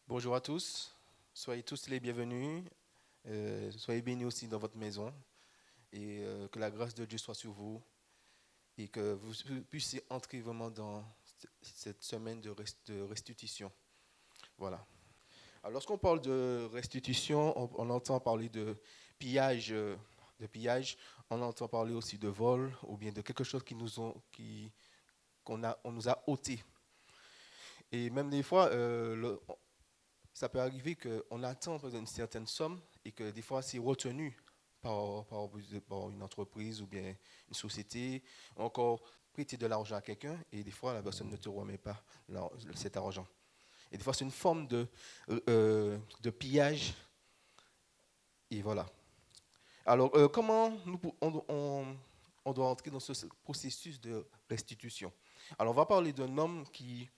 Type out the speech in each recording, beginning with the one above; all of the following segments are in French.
Bonjour à tous, soyez tous les bienvenus, soyez bénis aussi dans votre maison et que la grâce de Dieu soit sur vous et que vous puissiez entrer vraiment dans cette semaine de restitution. Voilà. Alors, lorsqu'on parle de restitution, on entend parler de pillage, on entend parler aussi de vol ou bien de quelque chose qu'on nous a ôté. Et même des fois, ça peut arriver qu'on attend par exemple, une certaine somme et que des fois c'est retenu par une entreprise ou bien une société, encore prêter de l'argent à quelqu'un et des fois la personne ne te remet pas cet argent. Et des fois c'est une forme de pillage et voilà. Alors comment on doit entrer dans ce processus de restitution? Alors on va parler d'un homme qui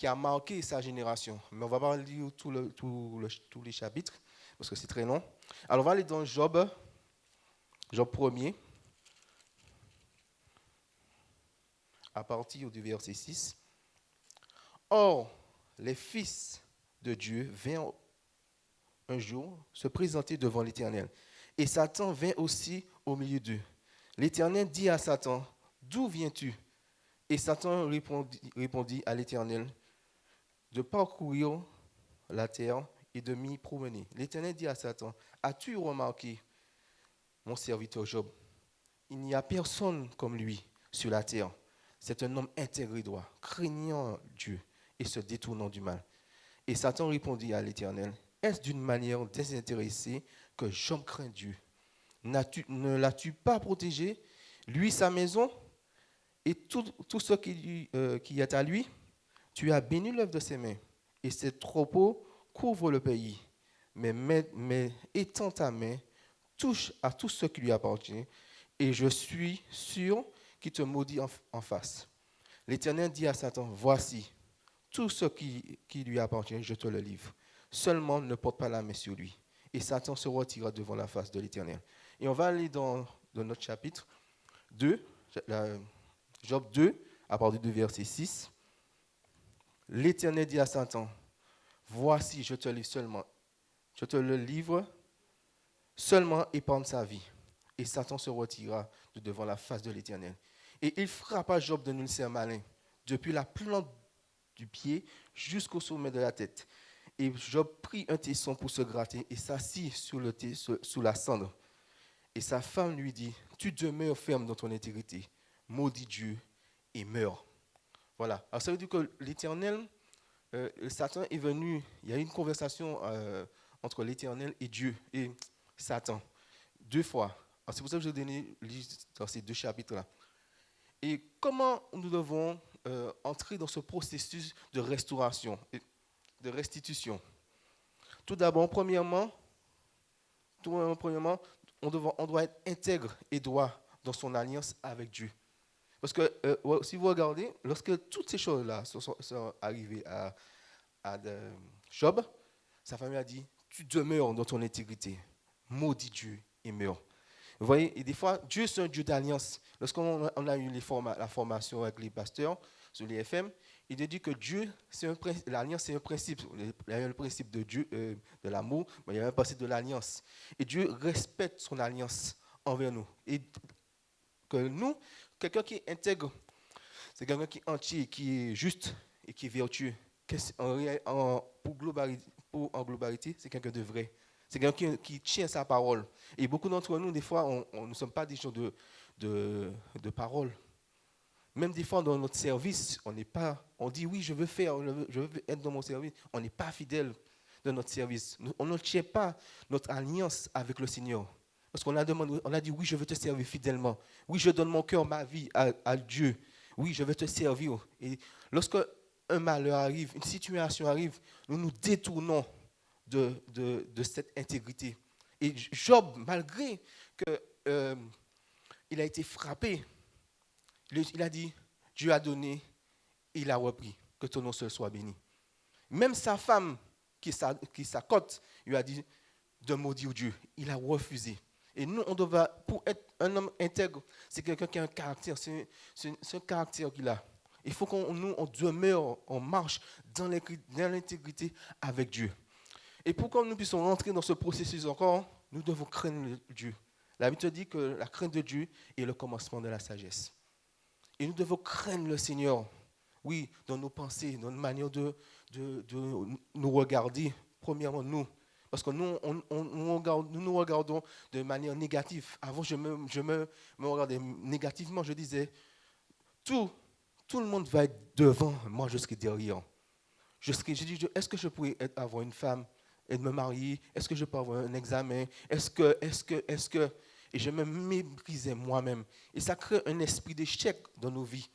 a marqué sa génération. Mais on va pas lire tous les chapitres, parce que c'est très long. Alors on va aller dans Job 1er, à partir du verset 6. Or, les fils de Dieu vinrent un jour se présenter devant l'Éternel. Et Satan vint aussi au milieu d'eux. L'Éternel dit à Satan, d'où viens-tu? Et Satan répondit à l'Éternel, de parcourir la terre et de m'y promener. L'Éternel dit à Satan, as-tu remarqué mon serviteur Job? Il n'y a personne comme lui sur la terre. C'est un homme intègre et droit, craignant Dieu et se détournant du mal. Et Satan répondit à l'Éternel, est-ce d'une manière désintéressée que Job craint Dieu? Ne l'as-tu pas protégé, lui, sa maison, et tout ce qui est à lui? Tu as béni l'œuvre de ses mains, et ses troupeaux couvrent le pays. Mais étends ta main, touche à tout ce qui lui appartient, et je suis sûr qu'il te maudit en face. L'Éternel dit à Satan, voici, tout ce qui lui appartient, je te le livre. Seulement ne porte pas la main sur lui. Et Satan se retira devant la face de l'Éternel. Et on va aller dans notre chapitre 2, Job 2, à partir du verset 6. L'Éternel dit à Satan, voici, je te le livre, seulement épargne sa vie. Et Satan se retira de devant la face de l'Éternel. Et il frappa Job d'un ulcère malin, depuis la plante du pied jusqu'au sommet de la tête. Et Job prit un tesson pour se gratter et s'assit sous la cendre. Et sa femme lui dit, tu demeures ferme dans ton intégrité, maudit Dieu et meurs. Voilà. Alors ça veut dire que l'Éternel, Satan est venu, il y a eu une conversation entre l'Éternel et Dieu et Satan, deux fois. Alors c'est pour ça que je donné dans ces deux chapitres-là. Et comment nous devons entrer dans ce processus de restauration, de restitution? Tout d'abord, premièrement, on doit être intègre et droit dans son alliance avec Dieu. Parce que si vous regardez, lorsque toutes ces choses-là sont arrivées à Job, sa famille a dit, tu demeures dans ton intégrité, maudit Dieu et meurs. Vous voyez, et des fois, Dieu c'est un Dieu d'alliance. Lorsqu'on a eu la formation avec les pasteurs sur les FM, il a dit que Dieu, l'alliance c'est un principe. Il y a le principe de Dieu, de l'amour, mais il y a un principe de l'alliance. Et Dieu respecte son alliance envers nous. Et que nous, quelqu'un qui est intègre, c'est quelqu'un qui est entier, qui est juste et qui est vertueux. En globalité, c'est quelqu'un de vrai. C'est quelqu'un qui tient sa parole. Et beaucoup d'entre nous, des fois, on ne sommes pas des gens de parole. Même des fois, dans notre service, on dit oui, je veux être dans mon service. On n'est pas fidèle dans notre service. On ne tient pas notre alliance avec le Seigneur. Parce qu'on a dit oui, je veux te servir fidèlement. Oui, je donne mon cœur, ma vie à Dieu. Oui, je veux te servir. Et lorsque un malheur arrive, une situation arrive, nous nous détournons de cette intégrité. Et Job, malgré qu'il a été frappé, il a dit, Dieu a donné, il a repris, que ton nom seul soit béni. Même sa femme, qui s'accote, lui a dit de maudire Dieu. Il a refusé. Et nous, pour être un homme intègre, c'est quelqu'un qui a un caractère, c'est un caractère qu'il a. Il faut on demeure, on marche dans l'intégrité avec Dieu. Et pour que nous puissions rentrer dans ce processus encore, nous devons craindre Dieu. La Bible dit que la crainte de Dieu est le commencement de la sagesse. Et nous devons craindre le Seigneur, oui, dans nos pensées, dans notre manière de nous regarder, premièrement nous. Parce que nous, nous regardons de manière négative. Avant, me regardais négativement, je disais, tout le monde va être devant, moi je serai derrière. J'ai dit, est-ce que je pourrais avoir une femme et me marier? Est-ce que je peux avoir un examen? Est-ce que... Et je me méprisais moi-même. Et ça crée un esprit d'échec dans nos vies.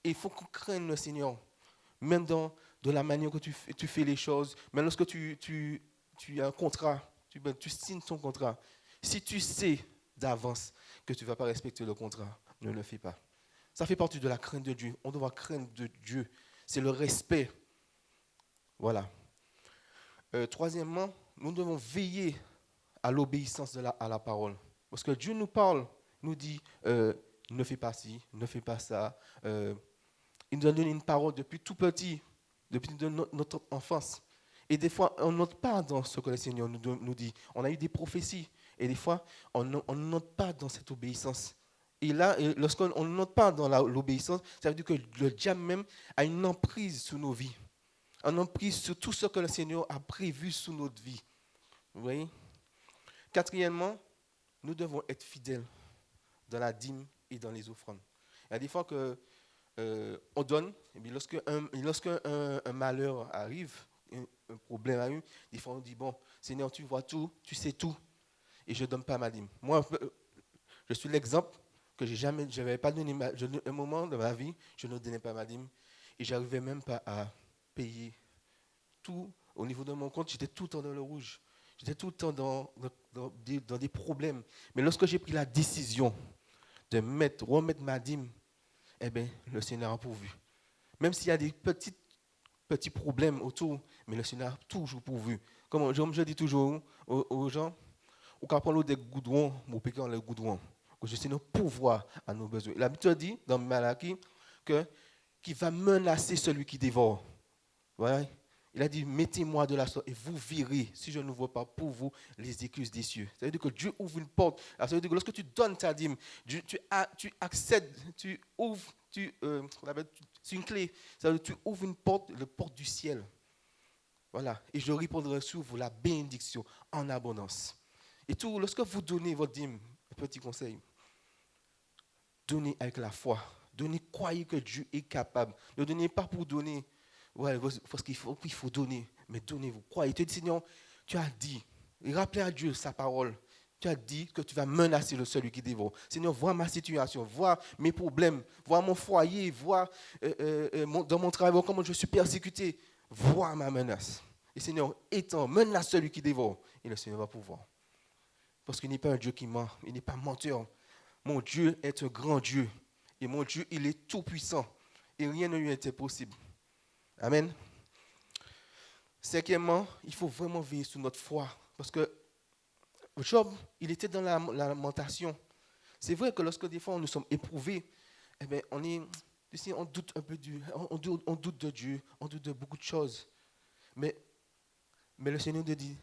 Et il faut qu'on craigne le Seigneur. Même dans la manière que tu fais les choses. Même lorsque tu as un contrat, tu signes ton contrat. Si tu sais d'avance que tu ne vas pas respecter le contrat, ne le fais pas. Ça fait partie de la crainte de Dieu. On doit craindre de Dieu. C'est le respect. Voilà. Troisièmement, nous devons veiller à l'obéissance à la parole. Parce que Dieu nous parle, nous dit, ne fais pas ci, ne fais pas ça. Il nous a donné une parole depuis tout petit, depuis notre enfance. Et des fois, on ne note pas dans ce que le Seigneur nous dit. On a eu des prophéties. Et des fois, on ne note pas dans cette obéissance. Et là, lorsqu'on ne note pas dans l'obéissance, ça veut dire que le diable même a une emprise sur nos vies. Une emprise sur tout ce que le Seigneur a prévu sur notre vie. Vous voyez? Quatrièmement, nous devons être fidèles dans la dîme et dans les offrandes. Il y a des fois que on donne, et puis lorsque un malheur arrive, un problème arrive, des fois on dit, bon, Seigneur, tu vois tout, tu sais tout, et je ne donne pas ma dîme. Moi, je suis l'exemple que je n'avais pas donné un moment de ma vie, je ne donnais pas ma dîme, et je n'arrivais même pas à payer tout au niveau de mon compte, j'étais tout le temps dans le rouge. J'étais tout le temps dans des problèmes. Mais lorsque j'ai pris la décision de remettre ma dîme, eh bien, le Seigneur a pourvu. Même s'il y a des petits problèmes autour, mais le Seigneur a toujours pourvu. Comme je dis toujours aux gens, au cas où des goudrons, mon pécan le goudron, que le Seigneur pourvoit à nos besoins. La Bible dit dans Malachie qu'il va menacer celui qui dévore. Voilà. Il a dit, mettez-moi de la sorte et vous verrez, si je ne vois pas pour vous, les écluses des cieux. Ça veut dire que Dieu ouvre une porte. Alors, ça veut dire que lorsque tu donnes ta dîme, tu accèdes, tu ouvres, c'est une clé. Ça veut dire que tu ouvres une porte, la porte du ciel. Voilà. Et je répondrai sur vous la bénédiction en abondance. Et tout, lorsque vous donnez votre dîme, un petit conseil, donnez avec la foi. Donnez, croyez que Dieu est capable. Ne donnez pas pour donner. Ouais, parce qu'il faut donner, mais donnez-vous. Croyez. Tu dis, Seigneur, tu as dit, et rappelez à Dieu sa parole. Tu as dit que tu vas menacer celui qui dévore. Seigneur, vois ma situation, vois mes problèmes, vois mon foyer, vois dans mon travail, vois comment je suis persécuté. Vois ma menace. Et Seigneur, menace celui qui dévore. Et le Seigneur va pouvoir. Parce qu'il n'est pas un Dieu qui ment, il n'est pas menteur. Mon Dieu est un grand Dieu. Et mon Dieu, il est tout puissant. Et rien ne lui est impossible. Amen. Cinquièmement, il faut vraiment veiller sur notre foi. Parce que Job, il était dans la lamentation. C'est vrai que lorsque des fois nous sommes éprouvés, eh bien, on doute un peu on doute de Dieu, on doute de beaucoup de choses. Mais le Seigneur nous dit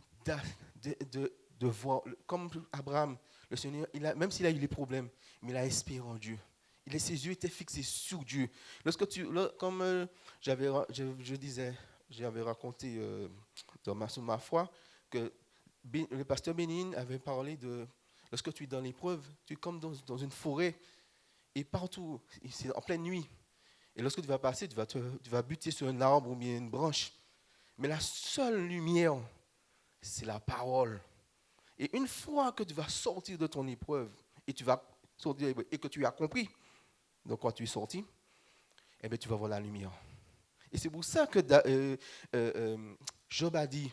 de voir, comme Abraham, le Seigneur, même s'il a eu les problèmes, mais il a espéré en Dieu. Ses yeux étaient fixés sur Dieu. Comme je disais, j'avais raconté sur ma foi que le pasteur Bénin avait parlé de lorsque tu es dans l'épreuve, tu es comme dans une forêt et partout, c'est en pleine nuit. Et lorsque tu vas passer, tu vas buter sur un arbre ou bien une branche. Mais la seule lumière, c'est la parole. Et une fois que tu vas sortir de ton épreuve et tu vas sortir et que tu as compris, donc quand tu es sorti, eh bien, tu vas voir la lumière. Et c'est pour ça que Job a dit,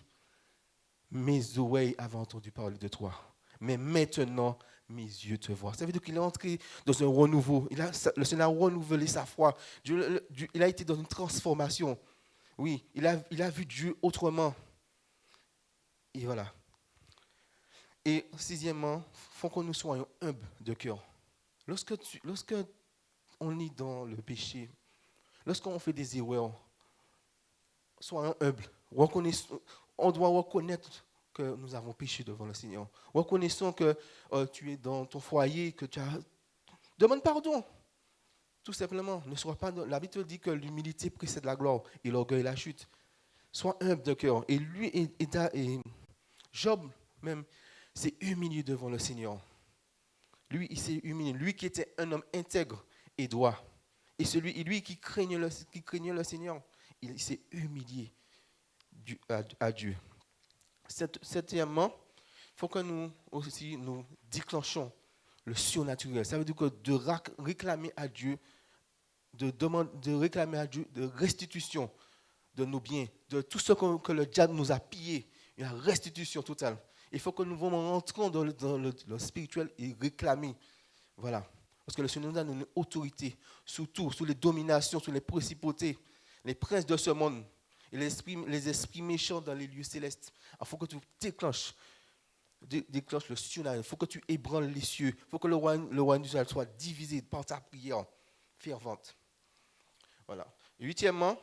mes oreilles avaient entendu parler de toi, mais maintenant, mes yeux te voient. Ça veut dire qu'il est entré dans un renouveau. Le Seigneur a renouvelé sa foi. Il a été dans une transformation. Oui, il a vu Dieu autrement. Et voilà. Et sixièmement, il faut que nous soyons humbles de cœur. Lorsque on est dans le péché, lorsqu'on fait des erreurs, sois humble. On doit reconnaître que nous avons péché devant le Seigneur. Reconnaissons que tu es dans ton foyer, que tu as... Demande pardon, tout simplement. Ne sois pas... La Bible dit que l'humilité précède la gloire et l'orgueil la chute. Sois humble de cœur. Et lui, et Job même, s'est humilié devant le Seigneur. Lui, il s'est humilié. Lui qui était un homme intègre et droit. Et lui qui craignait le Seigneur, il s'est humilié à Dieu. Septièmement, il faut que nous déclenchons le surnaturel. Ça veut dire que de réclamer à Dieu, de réclamer à Dieu de restitution de nos biens, de tout ce que le diable nous a pillé, une restitution totale. Il faut que nous rentrons dans le spirituel et réclamer. Voilà. Parce que le Seigneur nous donne une autorité sur tout, sur les dominations, sur les principautés, les princes de ce monde, et les esprits méchants dans les lieux célestes. Il faut que tu déclenches le surnaturel. Il faut que tu ébranles les cieux. Il faut que le roi du ciel soit divisé par ta prière fervente. Voilà. Et huitièmement,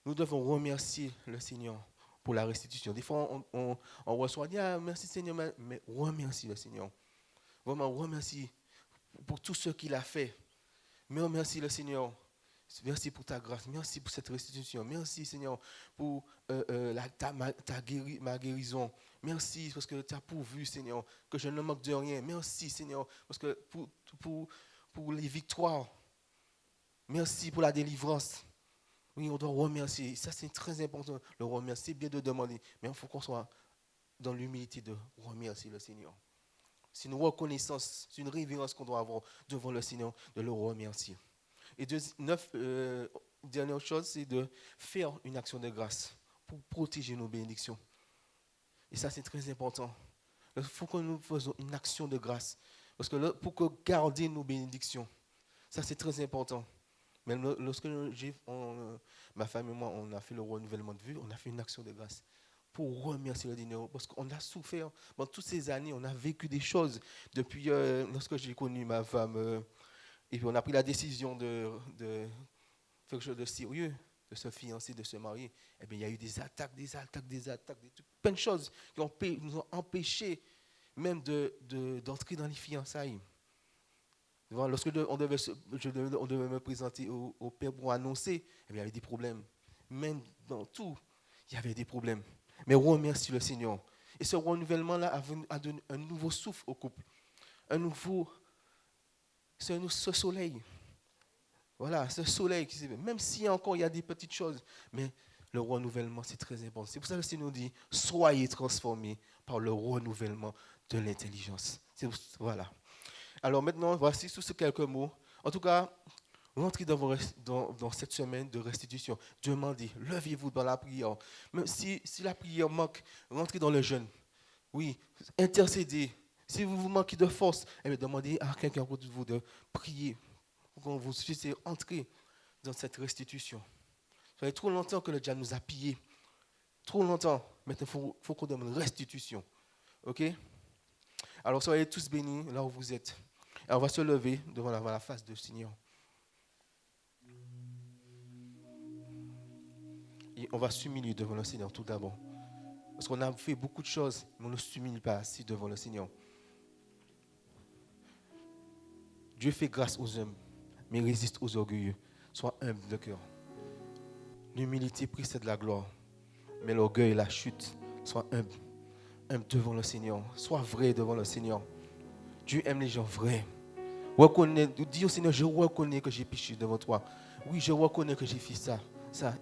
nous devons remercier le Seigneur pour la restitution. Des fois, on reçoit, merci Seigneur, mais remercie le Seigneur. Vraiment, remercie pour tout ce qu'il a fait. Mais remercie le Seigneur. Merci pour ta grâce. Merci pour cette restitution. Merci Seigneur pour ma guérison. Merci parce que tu as pourvu Seigneur, que je ne manque de rien. Merci Seigneur parce que pour les victoires. Merci pour la délivrance. Oui, on doit remercier. Ça, c'est très important. Le remercier, c'est bien de demander. Mais il faut qu'on soit dans l'humilité de remercier le Seigneur. C'est une reconnaissance, c'est une révérence qu'on doit avoir devant le Seigneur, de le remercier. Et dernière chose, c'est de faire une action de grâce pour protéger nos bénédictions. Et ça, c'est très important. Il faut que nous fassions une action de grâce. Parce que pour garder nos bénédictions, ça, c'est très important. Mais lorsque ma femme et moi, on a fait le renouvellement de vue, on a fait une action de grâce pour remercier le Seigneur. Parce qu'on a souffert. Pendant toutes ces années, on a vécu des choses. Depuis lorsque j'ai connu ma femme, et puis on a pris la décision de faire quelque chose de sérieux, de se fiancer, de se marier. Eh bien, il y a eu des attaques, plein de choses qui nous ont empêchés même d'entrer dans les fiançailles. Lorsque on devait me présenter au père pour annoncer, eh bien, il y avait des problèmes. Même dans tout, il y avait des problèmes. Mais remercie le Seigneur. Et ce renouvellement-là a donné un nouveau souffle au couple. Ce soleil. Voilà, ce soleil. Même si encore il y a des petites choses, mais le renouvellement, c'est très important. C'est pour ça que le Seigneur dit, soyez transformés par le renouvellement de l'intelligence. Voilà. Alors maintenant, voici tous ces quelques mots. En tout cas, rentrez dans cette semaine de restitution. Demandez, levez-vous dans la prière. Même si la prière manque, rentrez dans le jeûne. Oui, intercédez. Si vous manquez de force, demandez à quelqu'un autour de vous de prier pour que vous puissiez entrer dans cette restitution. Ça fait trop longtemps que le diable nous a pillés. Trop longtemps. Maintenant, il faut qu'on demande restitution. OK? Alors, soyez tous bénis là où vous êtes. Et on va se lever devant la face du Seigneur. Et on va s'humilier devant le Seigneur tout d'abord. Parce qu'on a fait beaucoup de choses, mais on ne s'humilie pas assis devant le Seigneur. Dieu fait grâce aux hommes, mais résiste aux orgueilleux. Sois humble de cœur. L'humilité précède la gloire, mais l'orgueil, la chute. Sois humble devant le Seigneur. Sois vrai devant le Seigneur. Dieu aime les gens vrais. Dis au Seigneur, je reconnais que j'ai péché devant toi. Oui, je reconnais que j'ai fait ça.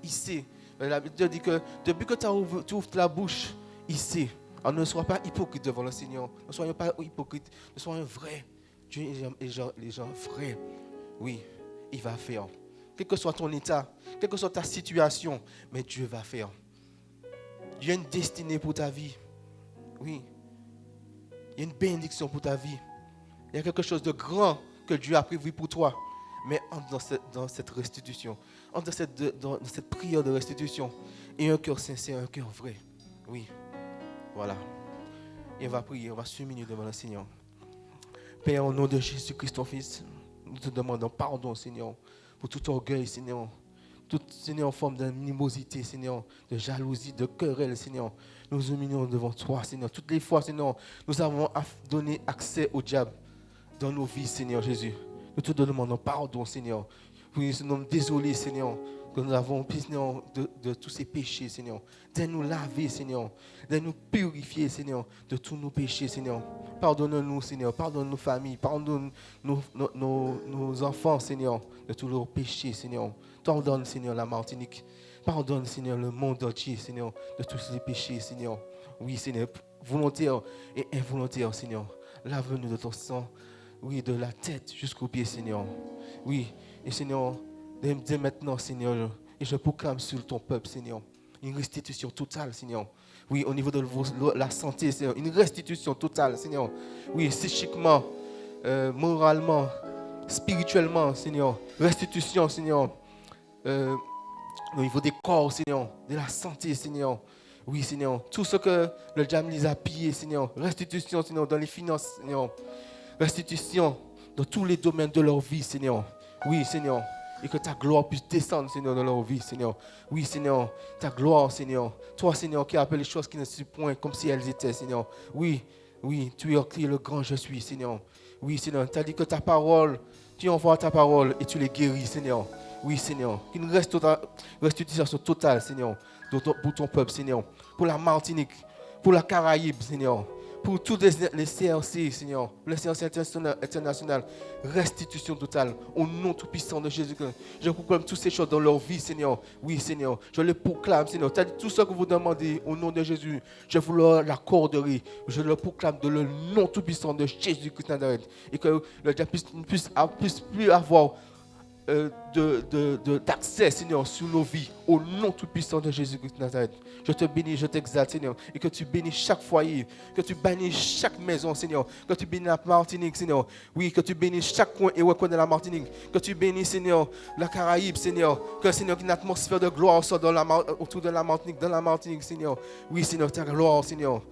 Il sait. La Bible dit que depuis que tu ouvres la bouche, il sait. Alors ne sois pas hypocrite devant le Seigneur. Ne soyons pas hypocrites. Ne soyons vrais. Dieu aime les gens vrais. Oui, il va faire. Quel que soit ton état, quelle que soit ta situation, mais Dieu va faire. Dieu a une destinée pour ta vie. Oui. Il y a une bénédiction pour ta vie. Il y a quelque chose de grand que Dieu a prévu pour toi. Mais entre dans cette restitution, entre dans cette prière de restitution, et un cœur sincère, un cœur vrai. Oui. Voilà. Et on va prier, on va s'humilier devant le Seigneur. Père, au nom de Jésus-Christ, ton Fils, nous te demandons pardon, Seigneur, pour tout orgueil, Seigneur. toute, Seigneur, forme d'animosité, Seigneur, de jalousie, de querelle, Seigneur. Nous nous humilions devant toi, Seigneur. Toutes les fois, Seigneur, nous avons donné accès au diable dans nos vies, Seigneur Jésus. Nous te demandons pardon, Seigneur. Oui, nous sommes désolés, Seigneur, que nous avons, Seigneur, de tous ces péchés, Seigneur. De nous laver, Seigneur. De nous purifier, Seigneur, de tous nos péchés, Seigneur. Pardonne-nous, Seigneur. Pardonne nos familles. Pardonne nos enfants, Seigneur, de tous leurs péchés, Seigneur. Pardonne, Seigneur, la Martinique. Pardonne, Seigneur, le monde entier, Seigneur, de tous les péchés, Seigneur. Oui, Seigneur, volontaire et involontaire, Seigneur. Lave-nous de ton sang, oui, de la tête jusqu'aux pieds, Seigneur. Oui, et Seigneur, dès maintenant, Seigneur, et je proclame sur ton peuple, Seigneur, une restitution totale, Seigneur. Oui, au niveau de la santé, Seigneur, une restitution totale, Seigneur. Oui, psychiquement, moralement, spirituellement, Seigneur. Restitution, Seigneur. Au niveau des corps, Seigneur, de la santé, Seigneur. Oui, Seigneur. Tout ce que le diable les a pillés, Seigneur. Restitution, Seigneur, dans les finances, Seigneur. Restitution dans tous les domaines de leur vie, Seigneur. Oui, Seigneur. Et que ta gloire puisse descendre, Seigneur, dans leur vie, Seigneur. Oui, Seigneur. Ta gloire, Seigneur. Toi, Seigneur, qui appelles les choses qui ne sont point comme si elles étaient, Seigneur. Oui, oui, tu es le grand je suis, Seigneur. Oui, Seigneur. Tu as dit que ta parole, tu envoies ta parole et tu les guéris, Seigneur. Oui, Seigneur. Qu'une restitution totale, Seigneur, pour ton peuple, Seigneur. Pour la Martinique, pour la Caraïbe, Seigneur. Pour tous les CRC, Seigneur, les CRC internationales, restitution totale, au nom tout-puissant de Jésus-Christ. Je proclame toutes ces choses dans leur vie, Seigneur. Oui, Seigneur, je les proclame, Seigneur. Tout ce que vous demandez au nom de Jésus, je vous l'accorderai. Je le proclame dans le nom tout-puissant de Jésus-Christ Nazareth. Et que le diable puisse plus avoir d'accès, Seigneur, sur nos vies, au nom tout-puissant de Jésus-Christ de Nazareth. Je te bénis, je t'exalte, Seigneur, et que tu bénis chaque foyer, que tu bénis chaque maison, Seigneur, que tu bénis la Martinique, Seigneur, oui, que tu bénis chaque coin et recoin de la Martinique, que tu bénis, Seigneur, la Caraïbe, Seigneur, que, Seigneur, qu'une atmosphère de gloire soit autour de la Martinique, Seigneur, oui, Seigneur, ta gloire, Seigneur.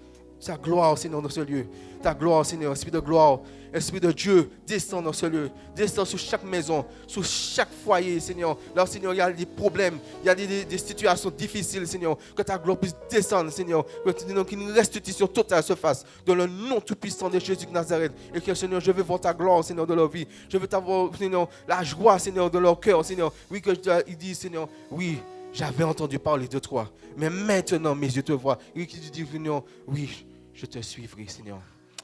Ta gloire, Seigneur, dans ce lieu. Ta gloire, Seigneur, Esprit de gloire, Esprit de Dieu, descend dans ce lieu. Descend sur chaque maison, sur chaque foyer, Seigneur. Là, Seigneur, il y a des problèmes, il y a des situations difficiles, Seigneur. Que ta gloire puisse descendre, Seigneur. Qu'une restitution totale se fasse dans le nom tout-puissant de Jésus de Nazareth. Et que, Seigneur, je veux voir ta gloire, Seigneur, dans leur vie. Je veux t'avoir, Seigneur, la joie, Seigneur, dans leur cœur, Seigneur. Oui, que il dit, Seigneur, oui. J'avais entendu parler de toi, mais maintenant mes yeux te voient. Oui, qui dit, Seigneur, oui, je te suivrai, Seigneur.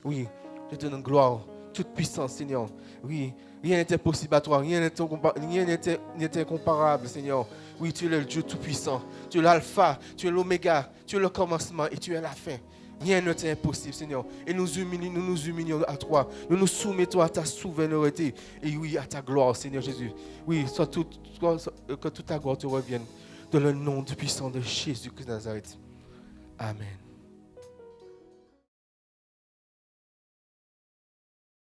Oui, je te donne gloire, toute puissance, Seigneur. Oui, rien n'est impossible à toi, rien n'est incomparable, Seigneur. Oui, tu es le Dieu tout-puissant. Tu es l'alpha, tu es l'oméga, tu es le commencement et tu es la fin. Rien ne t'est impossible, Seigneur. Et nous nous humilions à toi. Nous nous soumettons à ta souveraineté. Et oui, à ta gloire, Seigneur Jésus. Oui, que toute ta gloire te revienne. Dans le nom du puissant de Jésus-Christ de Nazareth. Amen.